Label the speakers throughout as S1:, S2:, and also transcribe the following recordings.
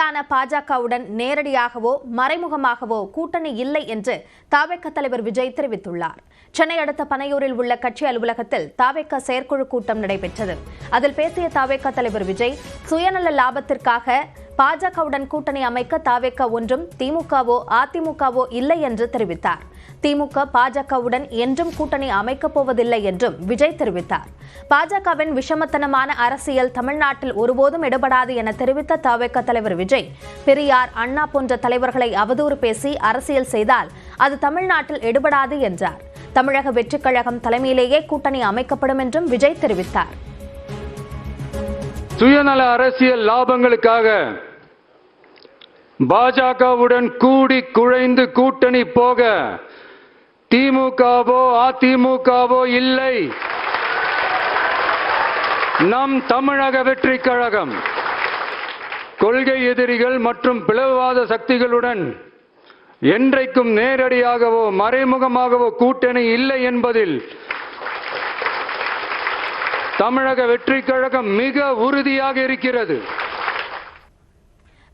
S1: தலைமையிலான பாஜகவுடன் நேரடியாகவோ மறைமுகமாகவோ கூட்டணி இல்லை என்று தவேக தலைவர் விஜய் தெரிவித்துள்ளார். சென்னை அடுத்த பனையூரில் உள்ள கட்சி அலுவலகத்தில் தவேக செயற்குழு கூட்டம் நடைபெற்றது. அதில் பேசிய தவேக தலைவர் விஜய், சுயநல லாபத்திற்காக பாஜகவுடன் கூட்டணி அமைக்க தவேக ஒன்றும் திமுகவோ அதிமுகவோ இல்லை என்று தெரிவித்தார். திமுக பாஜகவுடன் என்றும் கூட்டணி அமைக்கப் போவதில்லை என்றும் விஜய் தெரிவித்தார். பாஜகவின் விஷமத்தனமான அரசியல் தமிழ்நாட்டில் ஒருபோதும் இடப்படாது என தெரிவித்த தவேக தலைவர் விஜய், பெரியார், அண்ணா போன்ற தலைவர்களை அவதூறு பேசி அரசியல் செய்தால் அது தமிழ்நாட்டில் எடுபடாது என்றார். தமிழக வெற்றிக் கழகம் தலைமையிலேயே கூட்டணி அமைக்கப்படும் என்றும் விஜய் தெரிவித்தார்.
S2: சுயநல அரசியல் லாபங்களுக்காக பாஜகவுடன் கூடி குழைந்து கூட்டணி போக திமுகவோ அதிமுகவோ இல்லை. நம் தமிழக வெற்றிக் கழகம் கொள்கை எதிரிகள் மற்றும் பிளவுவாத சக்திகளுடன் என்றைக்கும் நேரடியாகவோ மறைமுகமாகவோ கூட்டணி இல்லை என்பதில் தமிழக வெற்றிக் கழகம் மிக உறுதியாக இருக்கிறது.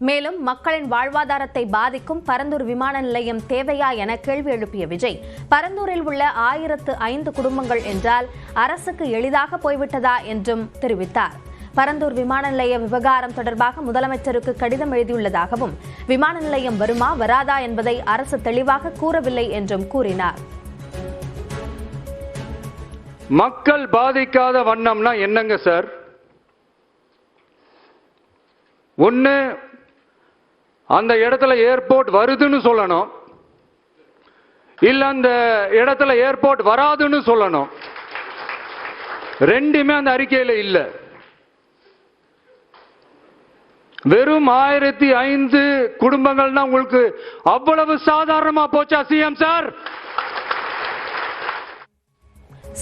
S1: மேலும் மக்களின் வாழ்வாதாரத்தை பாதிக்கும் பரந்தூர் விமான நிலையம் தேவையா என கேள்வி எழுப்பிய விஜய், பரந்தூரில் உள்ள 1005 குடும்பங்கள் என்றால் அரசுக்கு எளிதாக போய்விட்டதா என்றும் தெரிவித்தார். பரந்தூர் விமான நிலைய விவகாரம் தொடர்பாக முதலமைச்சருக்கு கடிதம் எழுதியுள்ளதாகவும், விமான நிலையம் வருமா வராதா என்பதை அரசு தெளிவாக கூறவில்லை என்றும் கூறினார்.
S2: மக்கள் பாதிக்காத வண்ணம்னா என்னங்க சார்? ஒன்னு அந்த இடத்துல ஏர்போர்ட் வருதுன்னு சொல்லணும், இல்ல அந்த இடத்துல ஏர்போர்ட் வராதுன்னு சொல்லணும். ரெண்டுமே அந்த அறிக்கையில இல்ல. வெறும் 1005 குடும்பங்கள்னா உங்களுக்கு அவ்வளவு சாதாரணமா போச்சா சிஎம் சார்?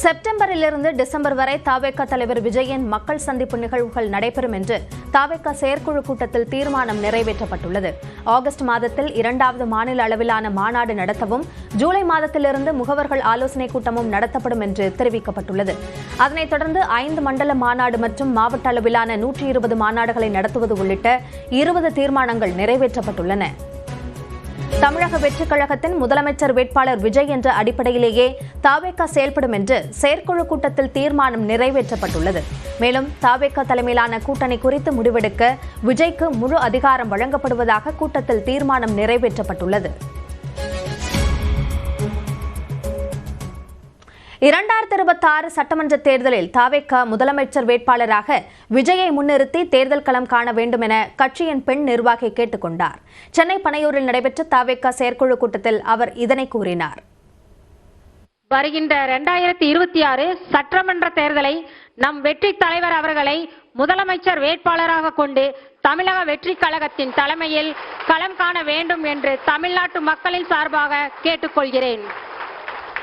S1: செப்டம்பரிலிருந்து டிசம்பர் வரை தவேக தலைவர் விஜயின் மக்கள் சந்திப்பு நிகழ்வுகள் நடைபெறும் என்று தவேக செயற்குழு கூட்டத்தில் தீர்மானம் நிறைவேற்றப்பட்டுள்ளது. ஆகஸ்ட் மாதத்தில் 2வது மாநில அளவிலான மாநாடு நடத்தவும், ஜூலை மாதத்திலிருந்து முகவர்கள் ஆலோசனை கூட்டமும் நடத்தப்படும் என்று தெரிவிக்கப்பட்டுள்ளது. அதனைத் தொடர்ந்து 5 மண்டல மாநாடு மற்றும் மாவட்ட அளவிலான 120 மாநாடுகளை நடத்துவது உள்ளிட்ட 20 தீர்மானங்கள் நிறைவேற்றப்பட்டுள்ளன. தமிழக வெற்றிக் கழகத்தின் முதலமைச்சர் வேட்பாளர் விஜய் என்ற அடிப்படையிலேயே தவேக செயல்படும் என்று செயற்குழு கூட்டத்தில் தீர்மானம் நிறைவேற்றப்பட்டுள்ளது. மேலும் தவேக தலைமையிலான கூட்டணி குறித்து முடிவெடுக்க விஜய்க்கு முழு அதிகாரம் வழங்கப்படுவதாக கூட்டத்தில் தீர்மானம் நிறைவேற்றப்பட்டுள்ளது. 2026 சட்டமன்ற தேர்தலில் தவேக முதலமைச்சர் வேட்பாளராக விஜயை முன்னிறுத்தி தேர்தல் களம் காண வேண்டும் என கட்சியின் பெண் நிர்வாகி கேட்டுக் கொண்டார். சென்னை பனையூரில் நடைபெற்ற தவேக செயற்குழு கூட்டத்தில் அவர் இதனை கூறினார்.
S3: வருகின்ற 2026 சட்டமன்ற தேர்தலை நம் வெற்றி தலைவர் அவர்களை முதலமைச்சர் வேட்பாளராக கொண்டு தமிழக வெற்றிக் கழகத்தின் தலைமையில் களம் காண வேண்டும் என்று தமிழ்நாட்டு மக்களின் சார்பாக கேட்டுக்கொள்கிறேன்.